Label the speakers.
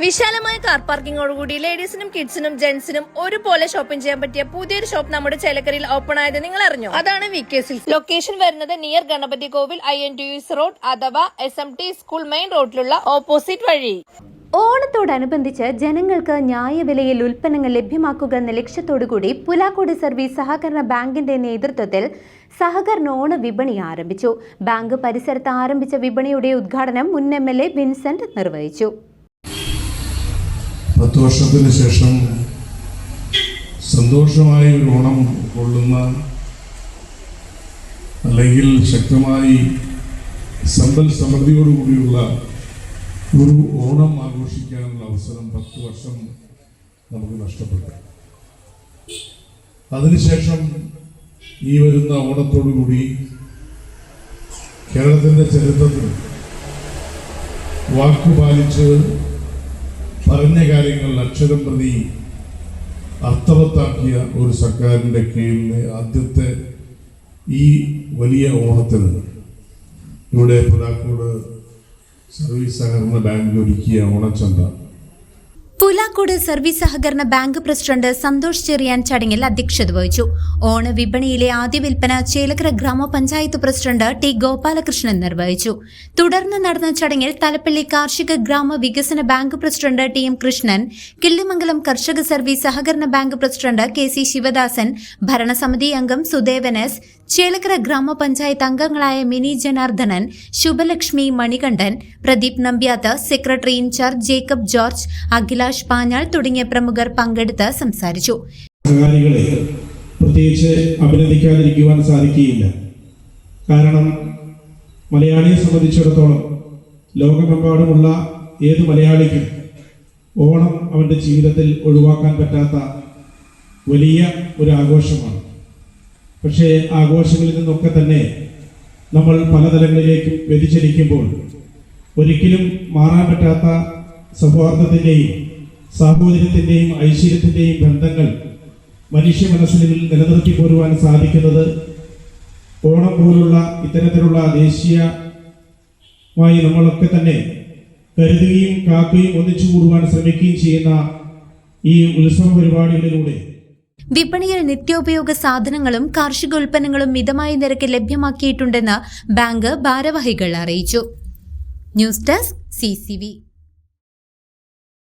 Speaker 1: വിശാലമായ കാർ പാർക്കിങ്ങോടുകൂടി ലേഡീസിനും കിഡ്സിനും ജെന്റ്സിനും ഒരുപോലെ ഷോപ്പിംഗ് ചെയ്യാൻ പറ്റിയ പുതിയൊരു ഷോപ്പ് നമ്മുടെ ചേലക്കരയിൽ ഓപ്പൺ ആയത് നിങ്ങൾ അറിഞ്ഞോ? അതാണ് VK സിൽക്സ്. ലൊക്കേഷൻ വരുന്നത് നിയർ ഗണപതി കോവിൽ INTUS റോഡ് അഥവാ SMT സ്കൂൾ മെയിൻ റോഡിലുള്ള ഓപ്പോസിറ്റ് വഴി.
Speaker 2: ഓണത്തോടനുബന്ധിച്ച് ജനങ്ങൾക്ക് ന്യായവിലയിൽ ഉൽപ്പന്നങ്ങൾ ലഭ്യമാക്കുക എന്ന ലക്ഷ്യത്തോടുകൂടി പുലാക്കോട് സർവീസ് സഹകരണ ബാങ്കിന്റെ നേതൃത്വത്തിൽ സഹകരണ ഓണ വിപണി ആരംഭിച്ചു. ബാങ്ക് പരിസരത്ത് ആരംഭിച്ച വിപണിയുടെ ഉദ്ഘാടനം മുൻ MLA വിൻസെന്റ് നിർവഹിച്ചു.
Speaker 3: 10 വർഷത്തിന് ശേഷം സന്തോഷമായി ഒരു ഓണം കൊള്ളുന്ന അല്ലെങ്കിൽ ശക്തമായി സമ്പൽ സമൃദ്ധിയോടുകൂടിയുള്ള ഒരു ഓണം ആഘോഷിക്കാനുള്ള അവസരം 10 വർഷം നമുക്ക് നഷ്ടപ്പെട്ടു. അതിനുശേഷം ഈ വരുന്ന ഓണത്തോടുകൂടി കേരളത്തിൻ്റെ ചരിത്രത്തിൽ വാക്കുപാലിച്ച് പറഞ്ഞ കാര്യങ്ങൾ അക്ഷരം പ്രതി അർത്ഥവത്താക്കിയ ഒരു സർക്കാരിൻ്റെ കീഴിലെ ആദ്യത്തെ ഈ വലിയ ഓണത്തിന് ഇവിടെ പുലാക്കോട് സർവീസ് സഹകരണ ബാങ്ക് ഒരുക്കിയ ഓണച്ചന്ത.
Speaker 2: പുലാക്കോട് സർവീസ് സഹകരണ ബാങ്ക് പ്രസിഡന്റ് സന്തോഷ് ചെറിയാൻ ചടങ്ങിൽ അധ്യക്ഷത വഹിച്ചു. ഓണ വിപണിയിലെ ആദ്യ വിൽപ്പന ചേലക്കര ഗ്രാമപഞ്ചായത്ത് പ്രസിഡന്റ് T ഗോപാലകൃഷ്ണൻ നിർവഹിച്ചു. തുടർന്ന് നടന്ന ചടങ്ങിൽ തലപ്പള്ളി കാർഷിക ഗ്രാമ വികസന bank president TM Krishnan, Killimangalam കർഷക സർവീസ് സഹകരണ ബാങ്ക് പ്രസിഡന്റ് KC ശിവദാസൻ, ഭരണസമിതി അംഗം സുദേവൻ S, ചേലക്കര ഗ്രാമപഞ്ചായത്ത് അംഗങ്ങളായ മിനി ജനാർദ്ദനൻ, ശുഭലക്ഷ്മി മണികണ്ഠൻ, പ്രദീപ് നമ്പ്യാത്ത്, സെക്രട്ടറി ഇൻചാർജ് ജേക്കബ് ജോർജ്, അഖിലാഷ് പാഞ്ഞാൾ തുടങ്ങിയ പ്രമുഖർ പങ്കെടുത്ത് സംസാരിച്ചു.
Speaker 4: സഹകാരികളെ പ്രത്യേകിച്ച് അഭിനന്ദിക്കാതിരിക്കുവാൻ സാധിക്കുകയില്ല. കാരണം മലയാളിയെ സംബന്ധിച്ചിടത്തോളം ലോകമെമ്പാടുമുള്ള ഏത് മലയാളിക്കും ഓണം അവൻ്റെ ജീവിതത്തിൽ ഒഴിവാക്കാൻ പറ്റാത്ത വലിയ ഒരു ആഘോഷമാണ്. പക്ഷേ ആഘോഷങ്ങളിൽ നിന്നൊക്കെ തന്നെ നമ്മൾ പലതലങ്ങളിലേക്കും വ്യതിചലിക്കുമ്പോൾ ഒരിക്കലും മാറാൻ പറ്റാത്ത സൗഹാർദ്ദത്തിൻ്റെയും സാഹോദര്യത്തിൻ്റെയും ഐശ്വര്യത്തിൻ്റെയും ബന്ധങ്ങൾ മനുഷ്യ മനസ്സിൽ നിലനിർത്തി പോരുവാൻ സാധിക്കുന്നത് ഓണം പോലുള്ള ഇത്തരത്തിലുള്ള ദേശീയമായി നമ്മളൊക്കെ തന്നെ കരുതുകയും കാക്കുകയും ഒന്നിച്ചു കൂടുവാൻ ശ്രമിക്കുകയും ചെയ്യുന്ന ഈ ഉത്സവ പരിപാടികളിലൂടെ.
Speaker 2: വിപണിയിൽ നിത്യോപയോഗ സാധനങ്ങളും കാർഷികോൽപ്പന്നങ്ങളും മിതമായ നിരക്കിൽ ലഭ്യമാക്കിയിട്ടുണ്ടെന്ന് ബാങ്ക് ഭാരവാഹികൾ അറിയിച്ചു. News desk CCV.